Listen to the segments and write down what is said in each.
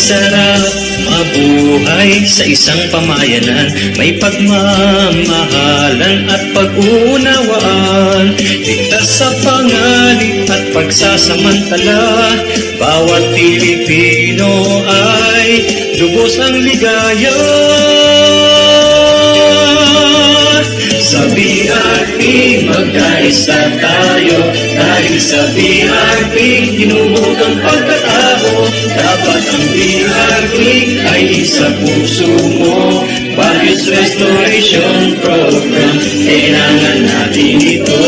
sarap mabuhay sa isang pamayanan, may pagmamahalan at pag-uunawaan. Ligtas sa panganib at pagsasamantala, bawat Pilipino ay lubos ang ligaya. Sa BRP magkaisa tayo, dahil sa BRP tinubog ang pagkatao. Dapat ang BRP ay isa puso mo. Values Restoration Program, kailangan natin ito.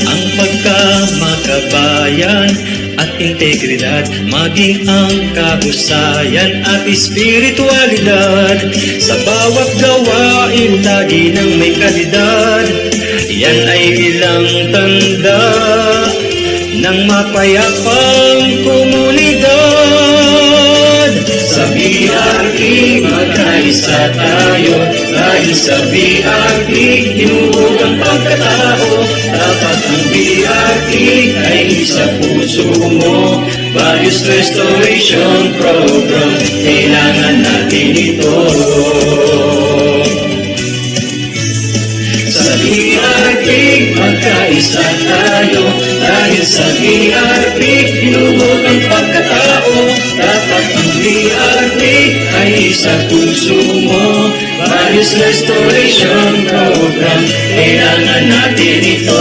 Ang pagkamakabayan at integridad, maging ang kahusayan at espiritualidad, sa bawat gawain lagi ng may kalidad. Yan ay ilang tanda ng mapayapang komunidad. Sa BRP magkaisa tayo, dahil sa BRP tinubog ang pagkatao. Dapat ang BRP ay isa puso mo. Values Restoration Program, kailangan natin ito. Sa BRP magkaisa tayo, dahil sa BRP tinubog ang pagkatao. Dapat ang BRP ay isa puso mo. Values Restoration Program, kailangan natin ito.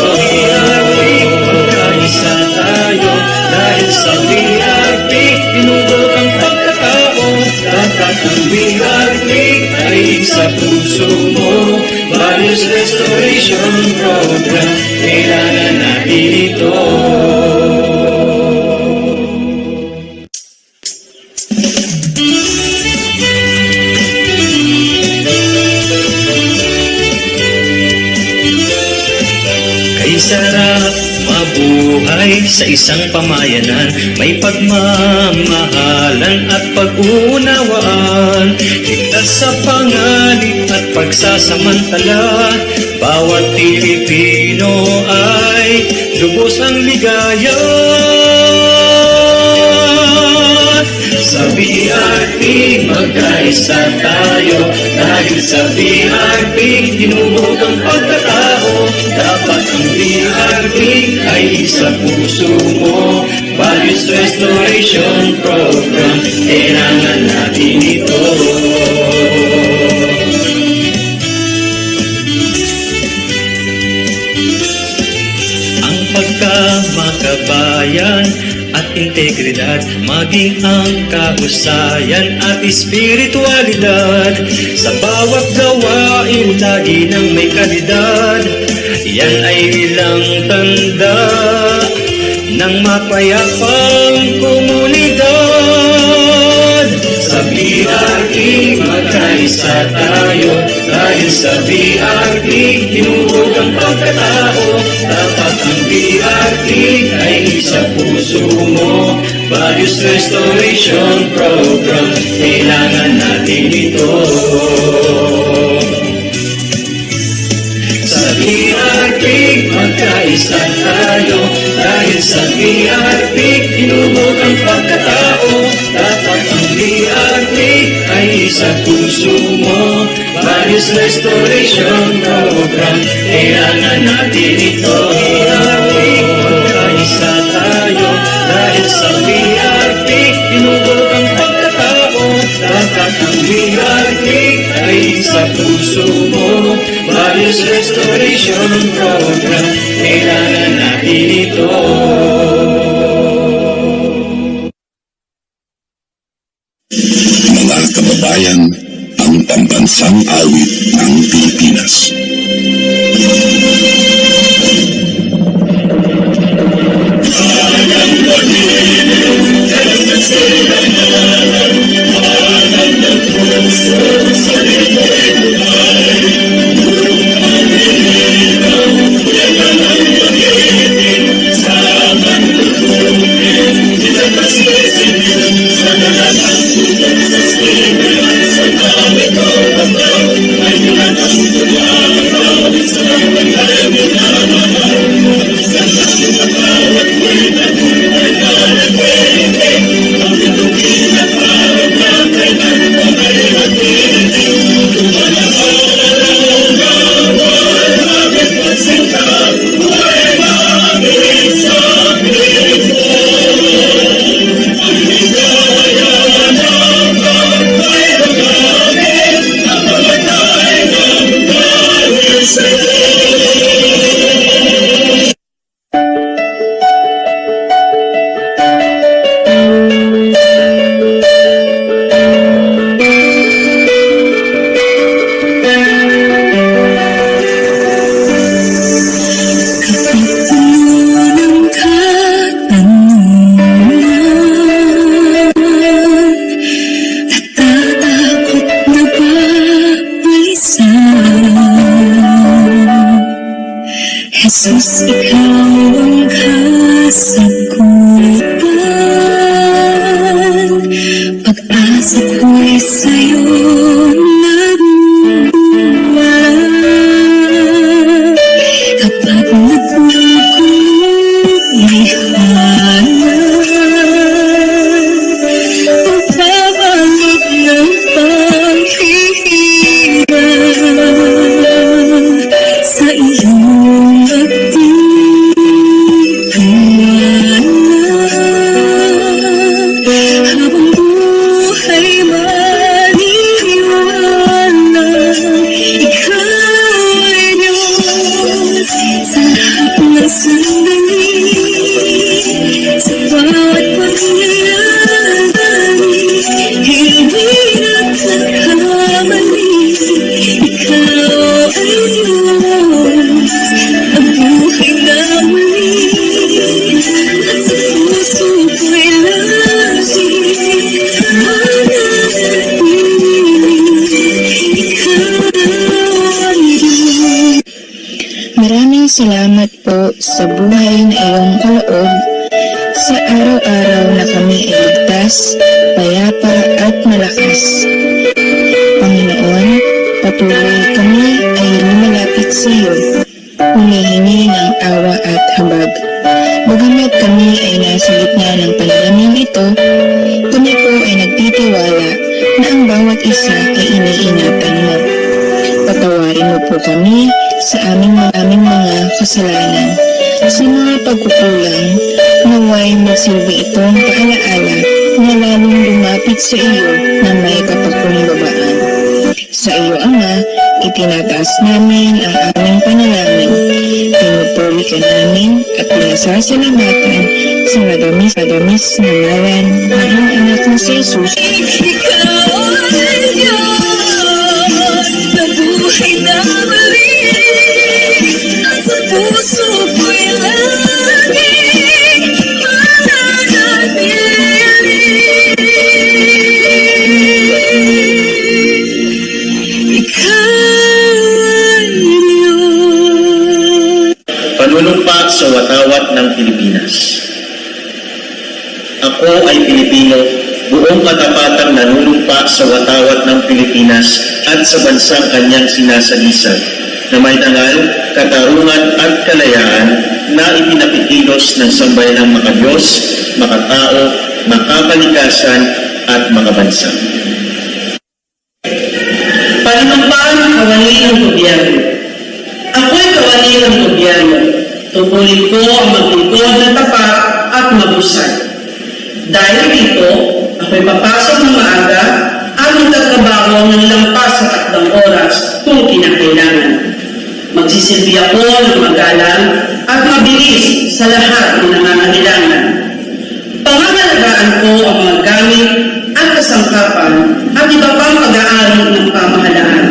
Magkaisa tayo, dahil sa BRP tinubog ang pagkatao. Dapat ang BRP ay isa puso mo. Values Restoration Program, kailangan natin ito. Kay sarap mabuhay sa isang pamayanan, may pagmamahalan at pag-uunawaan. Ligtas sa panganib at pagsasamantala, bawat Pilipino ay lubos ang ligaya. Sa BRP magkaisa tayo, dahil sa BRP tinubog ang pagkatao. Dapat ang BRP ay isa puso mo. Values Restoration Program, kailangan natin ito. Ang pagkamakabayan at integridad, maging ang kahusayan at espiritualidad, sa bawat gawain lagi ng may kalidad. Yan ay ilang tanda ng mapayapang komunidad. Sa BRP magkaisa tayo, dahil sa BRP tinubog ang pagkatao. Dapat ang BRP ay isa puso mo. Values Restoration Program, kailangan natin ito. Sa BRP magkaisa tayo, dahil sa BRP tinubog ang pagkatao. Dapat ang BRP ay isa puso mo. Values Restoration Program, kailangan natin ito. Magkaisa tayo, dahil sa BRP tinubog ang pagkatao. Dapat ang BRP ay isa puso mo. Values Restoration Program, kailangan natin ito. Mga kababayan, ang pambansang awit ng Pilipinas. Sa Jesus, ikaw ang kasagutan. Pag-asa ko'y sa'yo nagmumula. Kapag nagkukulihan, pagbabalot ng paghihirap sa iyong habang buhay maniniwala, ikaw ay Diyos sa lahat ng sandali, sa bawat pangyayari, hindi nagkakamali, ikaw ay Diyos, ang buhay na muli, at sa puso ko'y lagi mananatili, ikaw ay Diyos. Maraming salamat po sa buhay na iyong kaloob. Sa araw-araw na kami ay ligtas, payapa at malakas. Panginoon, patuloy kami ay lumalapit sa iyo, humihingi ng awa at habag. Bagamat kami ay nasa gitna ng panalangin ito, kami po ay nagtitiwala na ang bawat isa ay iniingatan mo. Patawarin mo po kami sa aming mga kasalanan. Sa mga pagkukulang, naway magsilbi itong paalaala na lalong lumapit sa iyo na may kapakumbabaan. Sa iyo, Ama, itinataas namin ang aming panalangin. Pinupuri ka namin at pinasasalamatan sa madamis na ngalan ng iyong anak na si Jesus. Ikaw ay Diyos na buhay na muli, at sa puso ko'y lagi mananatili, ikaw ay Diyos. Panunumpa sa watawat ng Pilipinas. Ako ay Pilipino, buong katapatang nanunumpa sa watawat ng Pilipinas at sa bansang kanyang sinasalisag, na may dangal, katarungan at kalayaan na ipinapikilos ng sambayanang makadiyos, makatao, makakalikasan at makabansa. Paninumpaan ang kawani ng gobyerno. Ako'y kawani ng gobyerno. Tungkulin ko ang maglingkod ng tapat at mabusay. Dahil dito, ako'y papasok ng maaga at magtatrabaho ng lampas sa takdang oras kung kinakailangan. Magsisilbi ako ng magalang at mabilis sa lahat ng nangangailangan. Pangangalagaan ko ang mga gamit at kasangkapan at iba pang pag-aari ng pamahalaan.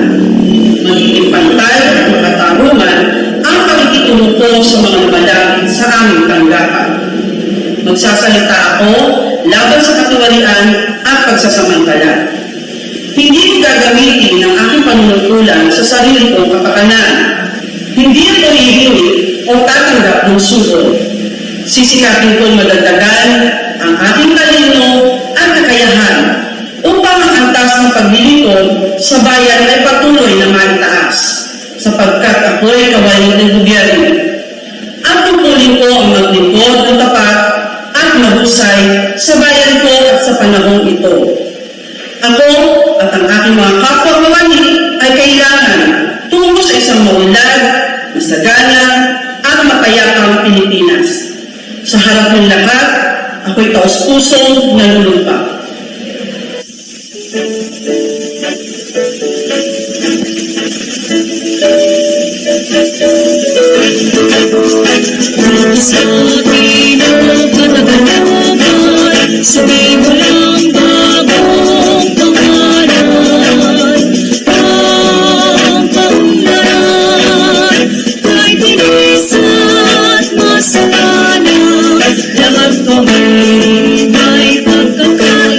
Magiging pantay at makatarungan ang pakikitungo ko sa mga lumalapit sa aming tanggapan. Magsasalita ako laban sa katiwalian at pagsasamantala. Hindi ko gagamitin ang aking panunungkulan sa sarili kong kapakanan. Hindi ako hihingi o tatanggap ng sulod. Sisikapin kong madagdagan ang aking talino at kakayahan upang ang antas ng paglilingkod sa bayan ay patuloy na maitaas, sapagkat ako'y kawani ng gobyerno. At tungkulin ko ang maglingkod ng tapat at mahusay sa bayan ko at sa panahong ito. Ako at ang aking mga kapwa-kawani ay kailangan tungo sa isang maunlad, masagana at mapayapang Pilipinas. Sa harap ng lahat, ako'y taos-pusong nalulumpa. Sa akin ang katagalaman, sabihin mo lang bagong pangalan, ang paunlaran, kahit tinis at masalanan, lahat kami may pagkakataon.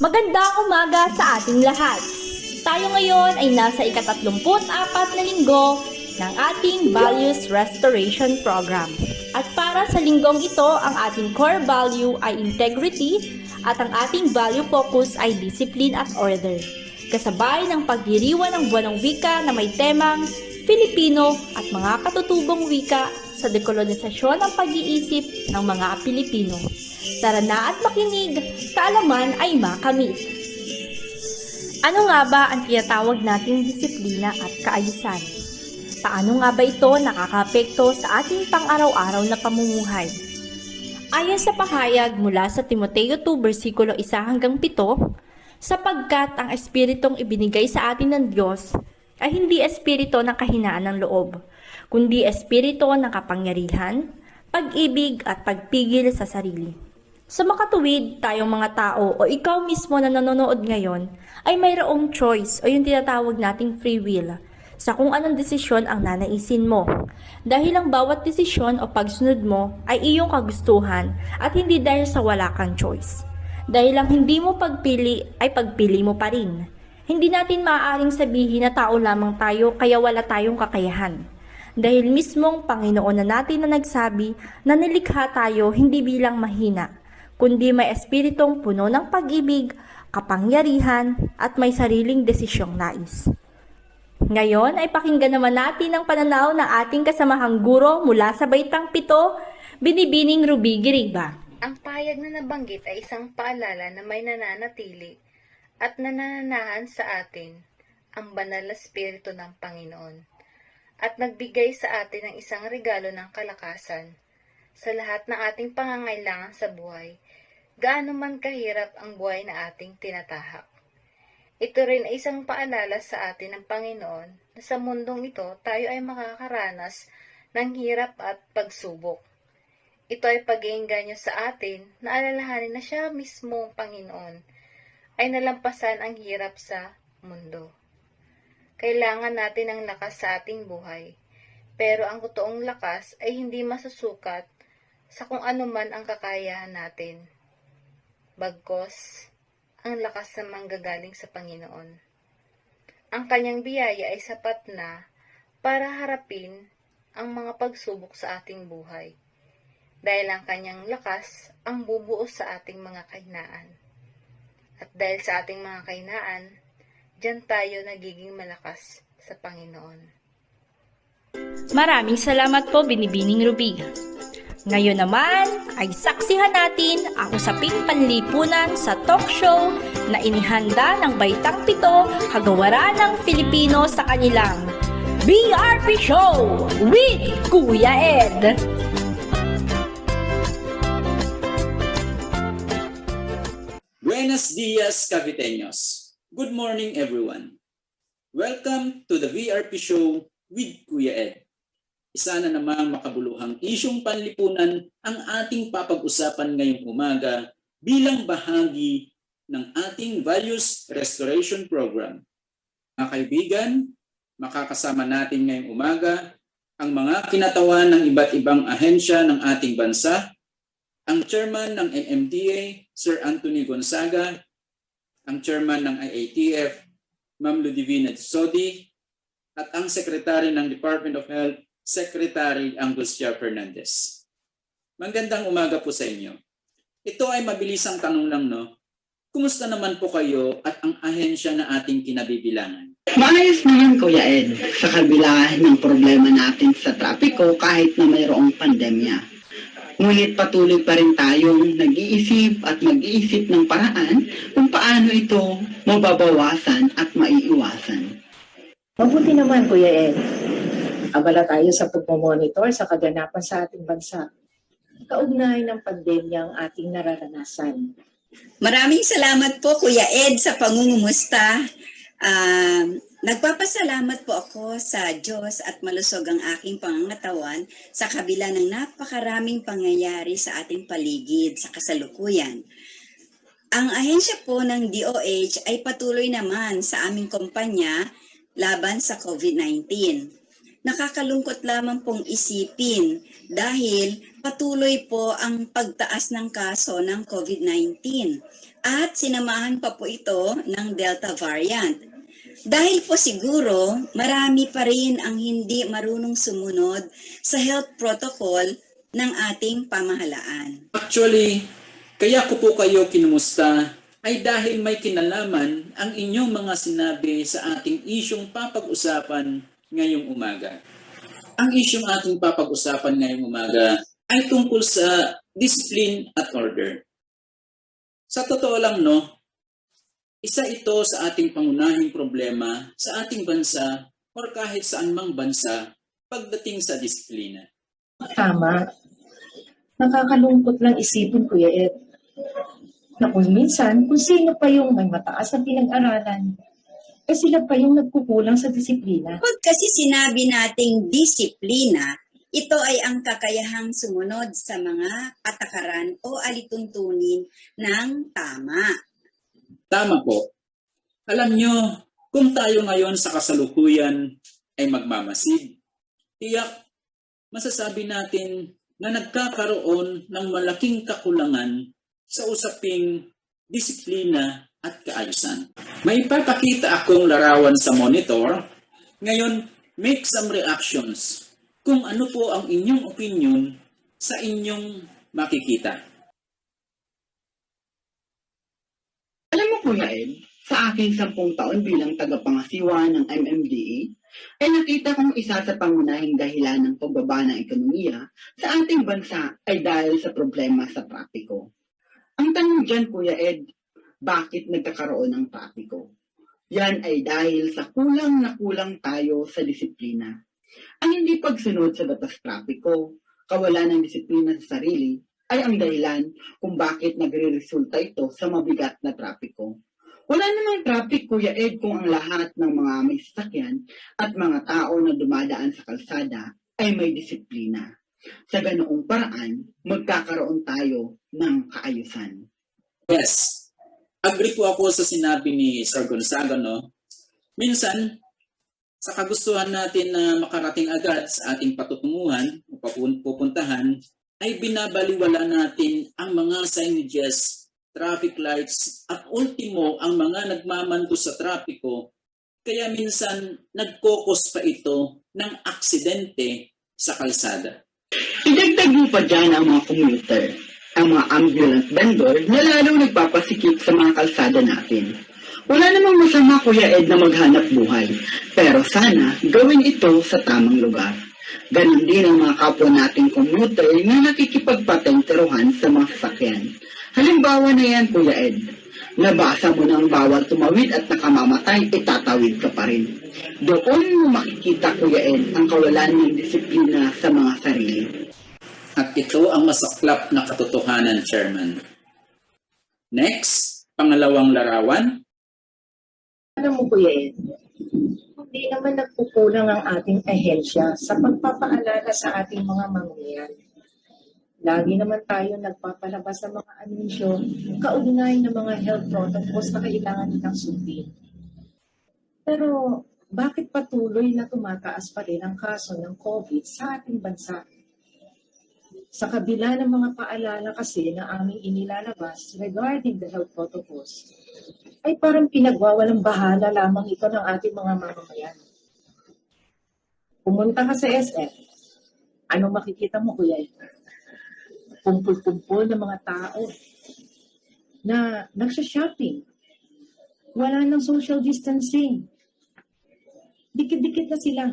Magandang umaga sa ating lahat. Tayo ngayon ay nasa ika-34 na linggo ng ating Values Restoration Program. At para sa linggong ito, ang ating core value ay integrity at ang ating value focus ay discipline at order. Kasabay ng pagdiriwang ng buwan ng wika na may temang Filipino at mga katutubong wika sa dekolonisasyon ng pag-iisip ng mga Pilipino. Tara na at makinig, kaalaman ay makamit. Ano nga ba ang tinatawag nating disiplina at kaayusan? Paano nga ba ito nakakaapekto sa ating pang-araw-araw na pamumuhay? Ayon sa pahayag mula sa Timoteo 2, versikulo 1 hanggang 7, sapagkat ang espiritong ibinigay sa atin ng Diyos ay hindi espirito ng kahinaan ng loob, kundi espirito ng kapangyarihan, pag-ibig at pagpigil sa sarili. Sa makatuwid, tayong mga tao o ikaw mismo na nanonood ngayon ay mayroong choice o yung tinatawag nating free will sa kung anong desisyon ang nanaisin mo. Dahil ang bawat desisyon o pagsunod mo ay iyong kagustuhan at hindi dahil sa wala kang choice. Dahil ang hindi mo pagpili ay pagpili mo pa rin. Hindi natin maaaring sabihin na tao lamang tayo kaya wala tayong kakayahan. Dahil mismong Panginoon na natin na nagsabi na nilikha tayo hindi bilang mahina, kundi may espiritong puno ng pag-ibig, kapangyarihan, at may sariling desisyong nais. Ngayon ay pakinggan naman natin ang pananaw ng ating kasamahang guro mula sa Baitang 7, Binibining Ruby Giriba. Ang pahayag na nabanggit ay isang paalala na may nananatili at nananahan sa atin ang banal na Espiritu ng Panginoon at nagbigay sa atin ng isang regalo ng kalakasan sa lahat ng ating pangangailangan sa buhay, gaano man kahirap ang buhay na ating tinatahak. Ito rin ay isang paalala sa atin ng Panginoon na sa mundong ito tayo ay makakaranas ng hirap at pagsubok. Ito ay pag-iinganyo sa atin na alalahanin na siya mismo, Panginoon, ay nalampasan ang hirap sa mundo. Kailangan natin ang lakas sa ating buhay, pero ang totoong lakas ay hindi masusukat sa kung ano man ang kakayahan natin. Bagkos, ang lakas na manggagaling sa Panginoon. Ang kanyang biyaya ay sapat na para harapin ang mga pagsubok sa ating buhay. Dahil ang kanyang lakas ang bubuo sa ating mga kahinaan. At dahil sa ating mga kahinaan, diyan tayo nagiging malakas sa Panginoon. Maraming salamat po, Binibining Ruby. Ngayon naman ay saksihan natin ang usaping panlipunan sa talk show na inihanda ng Baitang 7 Kagawaran ng Filipino sa kanilang BRP Show with Kuya Ed. Buenos dias, Caviteños. Good morning, everyone. Welcome to the VRP Show with Kuya Ed. Isa na namang makabuluhang isyong panlipunan ang ating papag-usapan ngayong umaga bilang bahagi ng ating Values Restoration Program. Mga kaibigan, makakasama natin ngayong umaga ang mga kinatawan ng iba't ibang ahensya ng ating bansa, ang chairman ng NMDA, Sir Anthony Gonzaga, ang chairman ng IATF, Ma'am Ludivina Sodi, at ang secretary ng Department of Health, Secretary Angustia Fernandez. Magandang umaga po sa inyo. Ito ay mabilisang tanong lang, no? Kumusta naman po kayo at ang ahensya na ating kinabibilangan? Maayos naman, Kuya Ed, sa kabila ng problema natin sa trapiko kahit na mayroong pandemya. Ngunit patuloy pa rin tayong nag-iisip at mag-iisip ng paraan kung paano ito mababawasan at maiiwasan. Mabuti naman, Kuya Ed. Abala tayo sa pagmamonitor sa kaganapan sa ating bansa. Kaugnay ng pandemya ang ating nararanasan. Maraming salamat po, Kuya Ed, sa pangungumusta. Nagpapasalamat po ako sa Diyos at malusog ang aking pangangatawan sa kabila ng napakaraming pangyayari sa ating paligid sa kasalukuyan. Ang ahensya po ng DOH ay patuloy naman sa aming kumpanya laban sa COVID-19. Nakakalungkot lamang pong isipin dahil patuloy po ang pagtaas ng kaso ng COVID-19. At sinamahan pa po ito ng Delta variant. Dahil po siguro, marami pa rin ang hindi marunong sumunod sa health protocol ng ating pamahalaan. Actually, kaya ko po kayo kinumusta ay dahil may kinalaman ang inyong mga sinabi sa ating isyong papag-usapan ngayong umaga. Ang isyong ating papag-usapan ngayong umaga ay tungkol sa discipline at order. Sa totoo lang, no, isa ito sa ating pangunahing problema sa ating bansa o kahit saan mang bansa pagdating sa disiplina. Tama. Nakakalungkot lang isipin, Kuya Ed, na kung minsan, kung sino pa yung may mataas na pinag-aralan, eh sila pa yung nagkukulang sa disiplina. Pag kasi sinabi nating disiplina, ito ay ang kakayahang sumunod sa mga patakaran o alituntunin ng tama. Tama po. Alam nyo, kung tayo ngayon sa kasalukuyan ay magmamasid, tiyak masasabi natin na nagkakaroon ng malaking kakulangan sa usaping disiplina at kaayusan. May ipapakita akong larawan sa monitor. Ngayon, make some reactions kung ano po ang inyong opinion sa inyong makikita. Alam mo, Kuya Ed, sa aking 10 taon bilang tagapangasiwa ng MMDA, ay nakita kong isa sa pangunahing dahilan ng pagbaba ng ekonomiya sa ating bansa ay dahil sa problema sa trapiko. Ang tanong dyan, Kuya Ed, bakit nagkakaroon ng trapiko? Yan ay dahil sa kulang na kulang tayo sa disiplina. Ang hindi pagsunod sa batas trapiko, kawalan ng disiplina sa sarili, ay ang dahilan kung bakit nagre-resulta ito sa mabigat na trapiko. Wala namang traffic, Kuya Ed, kung ang lahat ng mga may sasakyan at mga tao na dumadaan sa kalsada ay may disiplina. Sa ganoong paraan, magkakaroon tayo ng kaayusan. Yes, agree po ako sa sinabi ni Sir Gonzaga, no? Minsan, sa kagustuhan natin na makarating agad sa ating patutunguhan o pupuntahan, ay binabaliwala natin ang mga signages, traffic lights, at ultimo ang mga nagmamanto sa trapiko. Kaya minsan, nagkokos pa ito ng aksidente sa kalsada. Idagdag mo pa dyan ang mga commuter, ang mga ambulance vendor na lalong nagpapasikip sa mga kalsada natin. Wala namang masama, Kuya Ed, na maghanap buhay, pero sana gawin ito sa tamang lugar. Ganon din ang mga kapwa nating commuter na nakikipagpatenteruhan sa mga sasakyan. Halimbawa na yan, Kuya Ed. Nabasa mo ng bawal tumawid at nakamamatay, itatawid ka pa rin. Doon mo makikita, Kuya Ed, ang kawalan ng disiplina sa mga sarili. At ito ang masaklap na katotohanan, Chairman. Next, pangalawang larawan. Alam mo, Kuya Ed, hindi naman nagkukulang ang ating ahensya sa pagpapaalala sa ating mga mamamayan. Lagi naman tayo nagpapalabas ng mga anunsyo kaugnay ng mga health protocols na kailangan nilang sundin. Pero bakit patuloy na tumataas pa rin ang kaso ng COVID sa ating bansa? Sa kabila ng mga paalala kasi na aming inilalabas regarding the health protocols, ay parang pinagwawalang bahala lamang ito ng ating mga mamamayan. Pumunta ka sa SF, anong makikita mo, Kuya? Kumpul-kumpul ng mga tao na nagsha-shopping. Wala nang social distancing. Dikit-dikit na sila.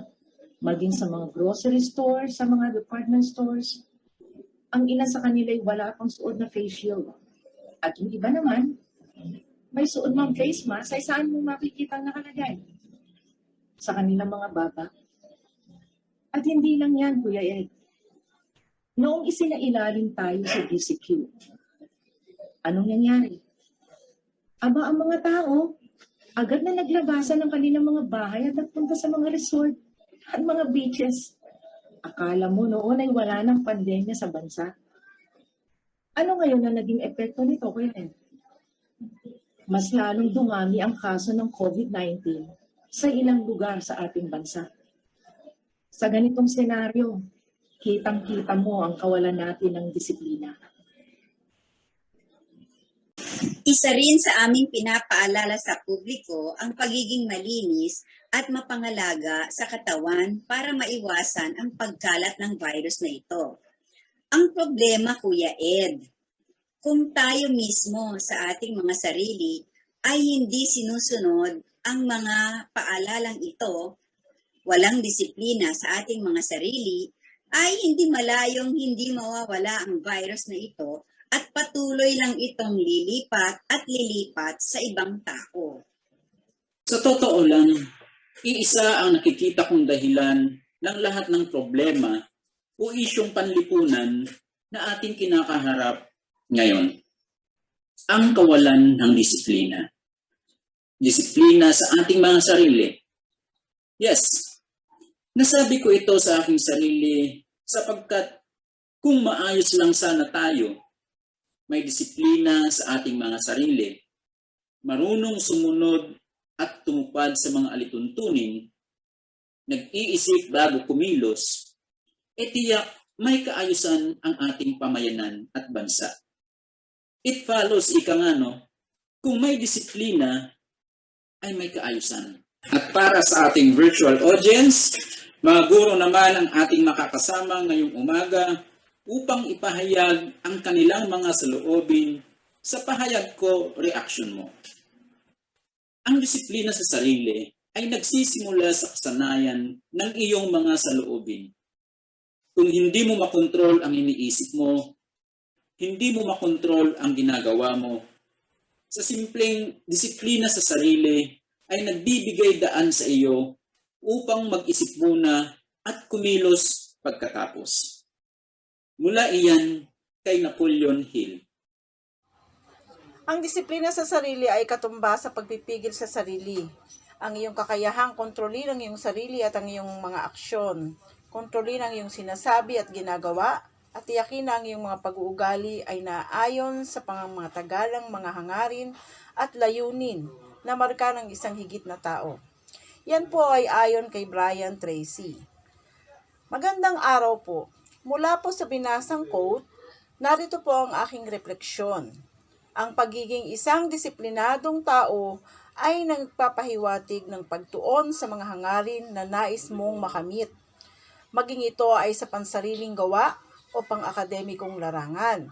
Maging sa mga grocery stores, sa mga department stores. Ang ina sa kanila ay wala pang suot na face shield. At yung iba naman, may suot mang face mask ay saan mo makikita nakalagay? Sa kanilang mga baba. At hindi lang yan, Kuya Ed. Noong isinailalim tayo sa DCQ, anong nangyari? Aba, ang mga tao, agad na naglabasan ng kanilang mga bahay at nagpunta sa mga resort at mga beaches. Akala mo noon ay wala ng pandemya sa bansa. Ano ngayon na naging epekto nito, Kuya Ed? Mas lalong dumami ang kaso ng COVID-19 sa ilang lugar sa ating bansa. Sa ganitong senaryo, kitang-kita mo ang kawalan natin ng disiplina. Isa rin sa aming pinapaalala sa publiko ang pagiging malinis at mapangalaga sa katawan para maiwasan ang pagkalat ng virus na ito. Ang problema, Kuya Ed, kung tayo mismo sa ating mga sarili ay hindi sinusunod ang mga paalalang ito, walang disiplina sa ating mga sarili, ay hindi malayong hindi mawawala ang virus na ito at patuloy lang itong lilipat at lilipat sa ibang tao. Sa totoo lang, iisa ang nakikita kong dahilan ng lahat ng problema o isyong panlipunan na ating kinakaharap ngayon. Ang kawalan ng disiplina. Disiplina sa ating mga sarili. Yes, nasabi ko ito sa aking sarili sapagkat kung maayos lang sana tayo, may disiplina sa ating mga sarili, marunong sumunod at tumupad sa mga alituntunin, nag-iisip bago kumilos, tiyak may kaayusan ang ating pamayanan at bansa. It follows, ika nga no, kung may disiplina, ay may kaayusan. At para sa ating virtual audience, mga guro naman ang ating makakasama ngayong umaga upang ipahayag ang kanilang mga saloobin sa pahayag ko, reaction mo. Ang disiplina sa sarili ay nagsisimula sa kasanayan ng iyong mga saloobin. Kung hindi mo makontrol ang iniisip mo, hindi mo makontrol ang ginagawa mo, sa simpleng disiplina sa sarili ay nagbibigay daan sa iyo upang mag-isip muna at kumilos pagkatapos. Mula iyan kay Napoleon Hill. Ang disiplina sa sarili ay katumbas sa pagpipigil sa sarili. Ang iyong kakayahang kontrolin ang iyong sarili at ang iyong mga aksyon. Kontrolin ang iyong sinasabi at ginagawa at tiyakin na ang iyong mga pag-uugali ay naayon sa pangmatagalang mga hangarin at layunin na marka ng isang higit na tao. Yan po ay ayon kay Brian Tracy. Magandang araw po. Mula po sa binasang quote, narito po ang aking refleksyon. Ang pagiging isang disiplinadong tao ay nagpapahiwatig ng pagtuon sa mga hangarin na nais mong makamit. Maging ito ay sa pansariling gawa o pang-akademikong larangan.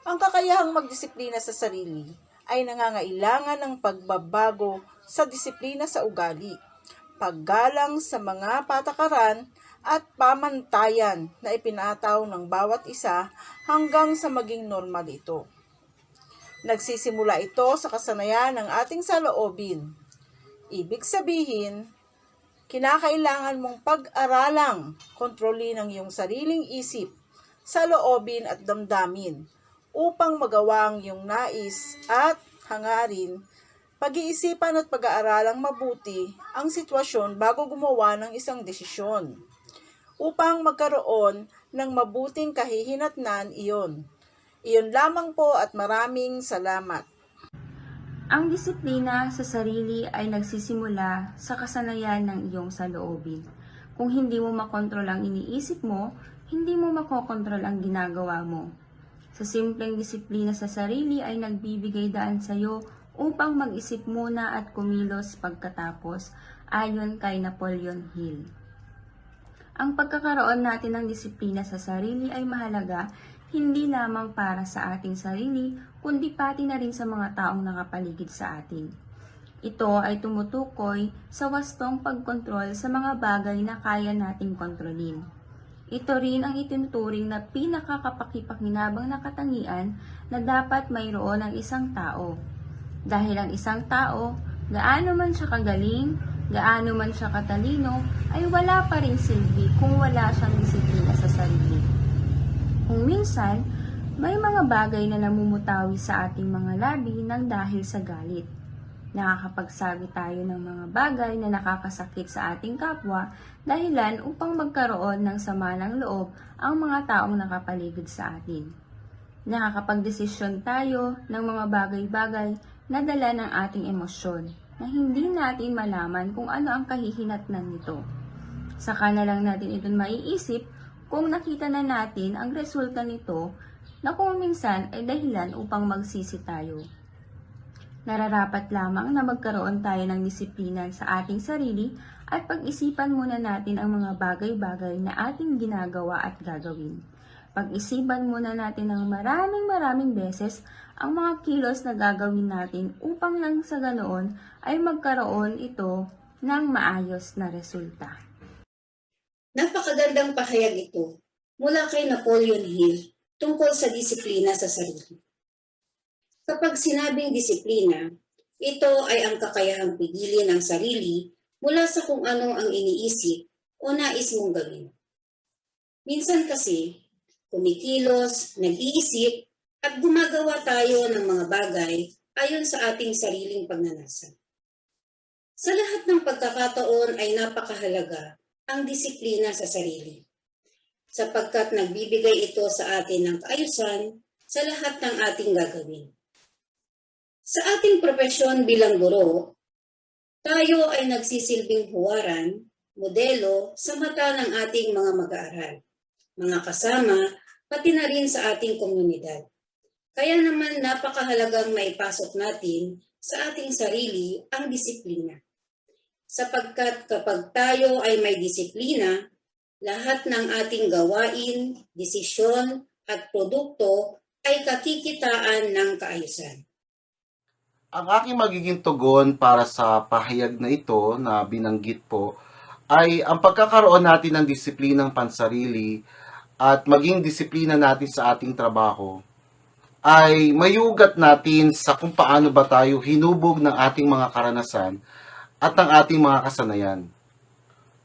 Ang kakayahang magdisiplina sa sarili ay nangangailangan ng pagbabago sa disiplina sa ugali, paggalang sa mga patakaran at pamantayan na ipinataw ng bawat isa hanggang sa maging normal ito. Nagsisimula ito sa kasanayan ng ating saloobin. Ibig sabihin, kinakailangan mong pag-aralang kontrolin ang iyong sariling isip, saloobin at damdamin upang magawa ang iyong nais at hangarin. Pag-iisipan at pag-aaralang mabuti ang sitwasyon bago gumawa ng isang desisyon. Upang magkaroon ng mabuting kahihinatnan iyon. Iyon lamang po at maraming salamat. Ang disiplina sa sarili ay nagsisimula sa kasanayan ng iyong saloobin. Kung hindi mo makontrol ang iniisip mo, hindi mo makokontrol ang ginagawa mo. Sa simpleng disiplina sa sarili ay nagbibigay daan sa iyo upang mag-isip muna at kumilos pagkatapos, ayon kay Napoleon Hill. Ang pagkakaroon natin ng disiplina sa sarili ay mahalaga hindi lamang para sa ating sarili, kundi pati na rin sa mga taong nakapaligid sa atin. Ito ay tumutukoy sa wastong pagkontrol sa mga bagay na kaya nating kontrolin. Ito rin ang itinuturing na pinakakapakipakinabang na katangian na dapat mayroon ng isang tao. Dahil ang isang tao, gaano man siya kagaling, gaano man siya katalino, ay wala pa rin silbi kung wala siyang disiplina sa sarili. Kung minsan, may mga bagay na namumutawi sa ating mga labi ng dahil sa galit. Nakakapagsabi tayo ng mga bagay na nakakasakit sa ating kapwa dahilan upang magkaroon ng sama ng loob ang mga taong nakapaligid sa atin. Nakakapagdesisyon tayo ng mga bagay-bagay na dala ng ating emosyon na hindi natin malaman kung ano ang kahihinatnan nito. Saka na lang natin ito maiisip kung nakita na natin ang resulta nito na kung minsan ay dahilan upang magsisi tayo. Nararapat lamang na magkaroon tayo ng disiplina sa ating sarili at pag-isipan muna natin ang mga bagay-bagay na ating ginagawa at gagawin. Pag-isipan muna natin ng maraming beses ang mga kilos na gagawin natin upang lang sa ganoon ay magkaroon ito ng maayos na resulta. Napakagandang pahayag ito mula kay Napoleon Hill tungkol sa disiplina sa sarili. Kapag sinabing disiplina, ito ay ang kakayahang pigilin ng sarili mula sa kung ano ang iniisip o nais mong gawin. Minsan kasi, kumikilos, nag-iisip, at gumagawa tayo ng mga bagay ayon sa ating sariling pagnanasa. Sa lahat ng pagkakataon ay napakahalaga ang disiplina sa sarili, sapagkat nagbibigay ito sa atin ng kaayusan sa lahat ng ating gagawin. Sa ating propesyon bilang guro, tayo ay nagsisilbing huwaran, modelo sa mata ng ating mga mag-aaral, mga kasama, pati na rin sa ating komunidad. Kaya naman napakahalagang maipasok natin sa ating sarili ang disiplina. Sapagkat kapag tayo ay may disiplina, lahat ng ating gawain, desisyon at produkto ay kakikitaan ng kaayusan. Ang aking magiging tugon para sa pahayag na ito na binanggit po ay ang pagkakaroon natin ng disiplinang pansarili at maging disiplina natin sa ating trabaho ay mayugat natin sa kung paano ba tayo hinubog ng ating mga karanasan at ng ating mga kasanayan.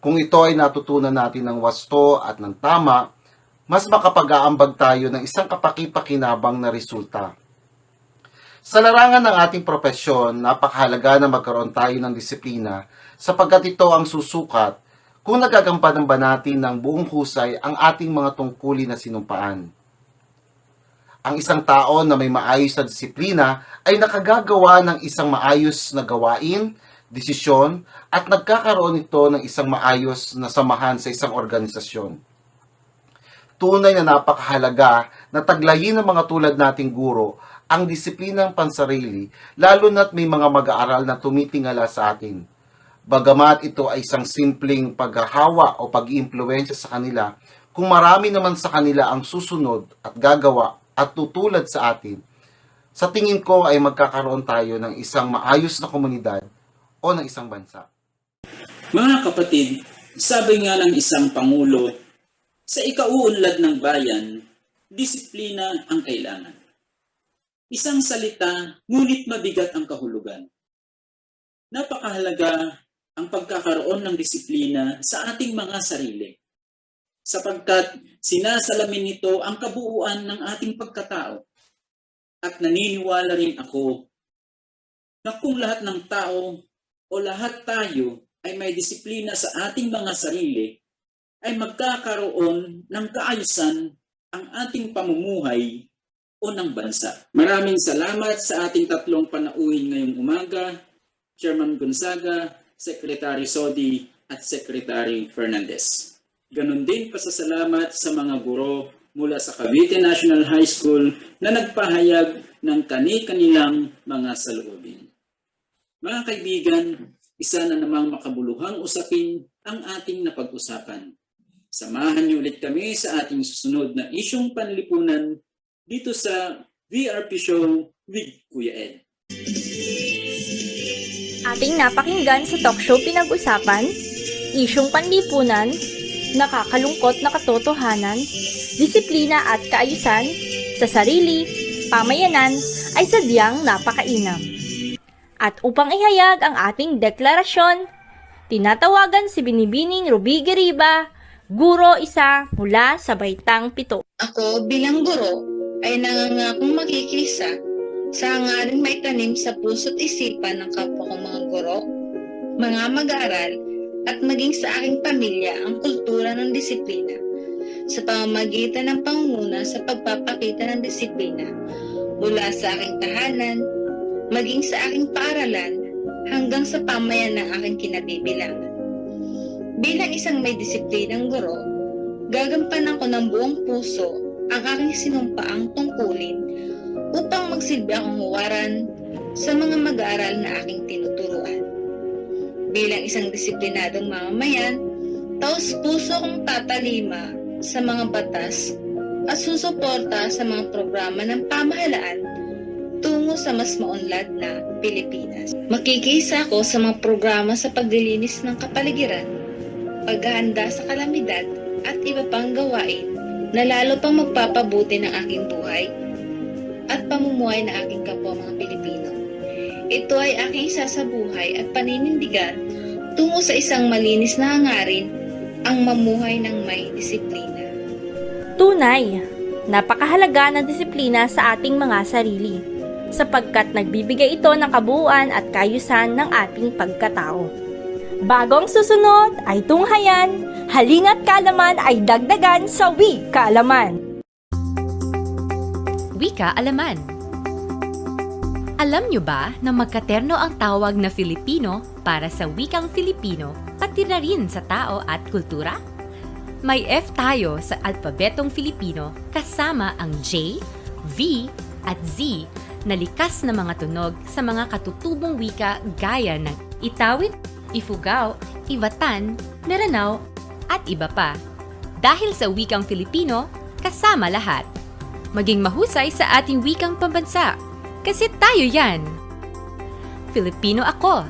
Kung ito ay natutunan natin ng wasto at ng tama, mas makapag-aambag tayo ng isang kapaki-pakinabang na resulta. Sa larangan ng ating propesyon, napakahalaga na magkaroon tayo ng disiplina sapagkat ito ang susukat kung nagagampanan ba natin ng buong husay ang ating mga tungkulin na sinumpaan. Ang isang tao na may maayos na disiplina ay nakagagawa ng isang maayos na gawain, desisyon, at nagkakaroon ito ng isang maayos na samahan sa isang organisasyon. Tunay na napakahalaga na taglayin ng mga tulad nating guro ang disiplinang pansarili, lalo na't may mga mag-aaral na tumitingala sa atin. Bagamat ito ay isang simpleng paghahawa o pag-iimpluwensya sa kanila, kung marami naman sa kanila ang susunod at gagawa at tutulad sa atin, sa tingin ko ay magkakaroon tayo ng isang maayos na komunidad o ng isang bansa. Mga kapatid, sabi nga ng isang pangulo, sa ikauunlad ng bayan, disiplina ang kailangan. Isang salita, ngunit mabigat ang kahulugan. Napakahalaga ang pagkakaroon ng disiplina sa ating mga sarili, sapagkat sinasalamin nito ang kabuuan ng ating pagkatao. At naniniwala rin ako na kung lahat ng tao o lahat tayo ay may disiplina sa ating mga sarili, ay magkakaroon ng kaayusan ang ating pamumuhay o ng bansa. Maraming salamat sa ating tatlong panauhin ngayong umaga, Chairman Gonzaga, Secretary Sodi, at Secretary Fernandez. Ganon din pasasalamat sa mga guro mula sa Cavite National High School na nagpahayag ng kani-kanilang mga saloobin. Mga kaibigan, isa na namang makabuluhang usapin ang ating napag-usapan. Samahan niyo ulit kami sa ating susunod na isyong panlipunan dito sa VRP Show with Kuya Ed. Ating napakinggan sa talk show pinag-usapan, isyong panlipunan, nakakalungkot na katotohanan, disiplina at kaayusan sa sarili, pamayanan ay sadyang napakainam. At upang ihayag ang ating deklarasyon, tinatawagan si Binibining Rubigeriba, Guro 1 mula sa Baitang 7. Ako bilang guro ay nangangakong makikisa sa hangaring may tanim sa puso't isipan ng kapwa kong mga guro, mga mag-aaral at maging sa aking pamilya ang kultura ng disiplina sa pamamagitan ng pangunguna sa pagpapakita ng disiplina mula sa aking tahanan, maging sa aking paaralan hanggang sa pamayan ng aking kinabibilangan. Bilang isang may disiplinang guro, gagampanan ko ng buong puso ang aking sinumpaang tungkulin upang magsilbi akong huwaran, sa mga mag-aaral na aking tinuturuan. Bilang isang disiplinadong mamamayan, taos-puso kong tatalima sa mga batas at susuporta sa mga programa ng pamahalaan tungo sa mas maunlad na Pilipinas. Makikisa ako sa mga programa sa paglilinis ng kapaligiran, paghahanda sa kalamidad at iba pang gawain na lalo pang magpapabuti ng aking buhay at pamumuhay ng aking kapwa mga Pilipino. Ito ay aking isasabuhay at paninindigan tungo sa isang malinis na hangarin, ang mamuhay ng may disiplina. Tunay, napakahalaga ng disiplina sa ating mga sarili, sapagkat nagbibigay ito ng kabuuan at kaayusan ng ating pagkatao. Bagong susunod ay tunghayan, halina't kaalaman ay dagdagan sa Wika Alaman. Wika Alaman. Alam nyo ba na magkaterno ang tawag na Filipino para sa wikang Filipino, pati na rin sa tao at kultura? May F tayo sa alpabetong Filipino kasama ang J, V at Z na likas na mga tunog sa mga katutubong wika gaya ng Itawid, Ifugao, Ivatan, Meranao at iba pa. Dahil sa wikang Filipino, kasama lahat. Maging mahusay sa ating wikang pambansa. Kasi tayo yan. Filipino ako.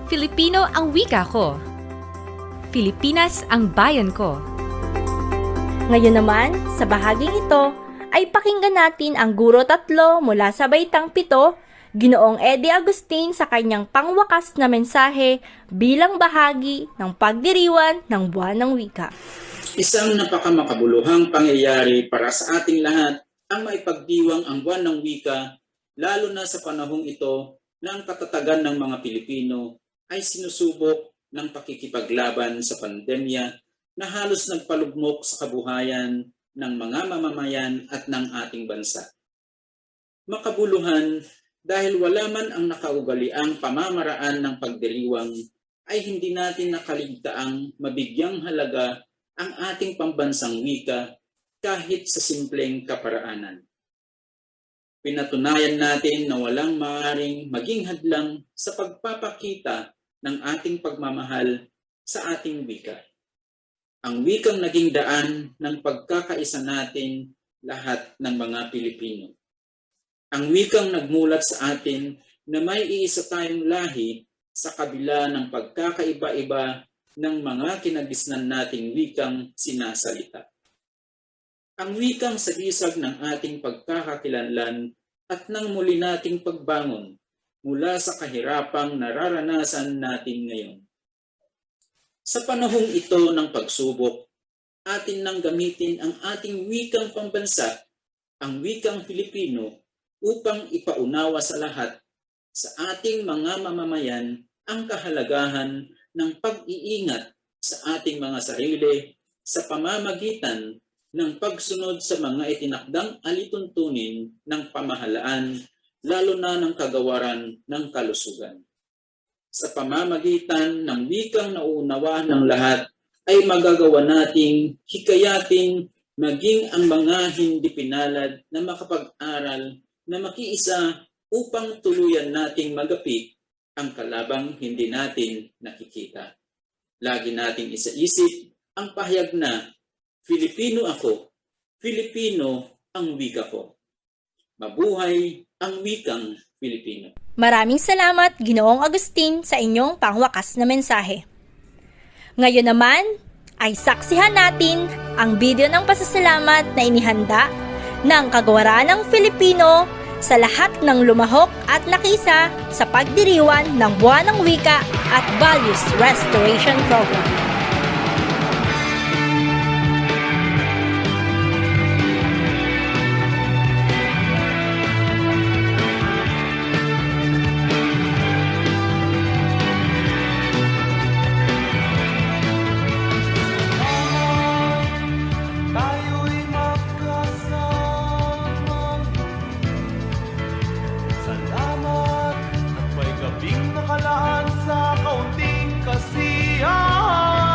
Filipino ang wika ko. Pilipinas ang bayan ko. Ngayon naman, sa bahaging ito, ay pakinggan natin ang Guro 3 mula sa Baitang 7, Ginoong Eddie Agustin sa kanyang pangwakas na mensahe bilang bahagi ng pagdiriwan ng Buwan ng Wika. Isang napakamakabuluhang pangyayari para sa ating lahat ang maipagdiwang ang Buwan ng Wika, lalo na sa panahong ito na ang katatagan ng mga Pilipino ay sinusubok ng pakikipaglaban sa pandemya na halos nagpalugmok sa kabuhayan ng mga mamamayan at ng ating bansa. Makabuluhan dahil wala man ang nakaugaliang pamamaraan ng pagdiriwang ay hindi natin nakaligtaang mabigyang halaga ang ating pambansang wika kahit sa simpleng kaparaanan. Pinatunayan natin na walang maaaring maging hadlang sa pagpapakita ng ating pagmamahal sa ating wika. Ang wikang naging daan ng pagkakaisa natin lahat ng mga Pilipino. Ang wikang nagmulat sa atin na may iisa tayong lahi sa kabila ng pagkakaiba-iba ng mga kinagisnan nating wikang sinasalita. Ang wikang sagisag ng ating pagkakakilanlan at ng muli nating pagbangon mula sa kahirapang nararanasan natin ngayon. Sa panahong ito ng pagsubok, atin nang gamitin ang ating wikang pambansa, ang wikang Filipino, upang ipaunawa sa lahat sa ating mga mamamayan ang kahalagahan ng pag-iingat sa ating mga sarili sa pamamagitan ng pagsunod sa mga itinakdang alituntunin ng pamahalaan, lalo na ng kagawaran ng kalusugan. Sa pamamagitan ng wikang nauunawa ng lahat, ay magagawa nating hikayating maging ang mga hindi pinalad na makapag-aral na makiisa upang tuluyan nating magapi ang kalabang hindi natin nakikita. Lagi nating isaisip ang pahayag na Filipino ako, Filipino ang wika ko. Mabuhay ang wikang Filipino. Maraming salamat, Ginoong Agustin, sa inyong pangwakas na mensahe. Ngayon naman, ay saksihan natin ang video ng pasasalamat na inihanda ng Kagawaran ng Filipino sa lahat ng lumahok at nakisa sa pagdiriwan ng Buwan ng Wika at Values Restoration Program. Salamat at may gabing nakalaan sa kaunting kasiyahan.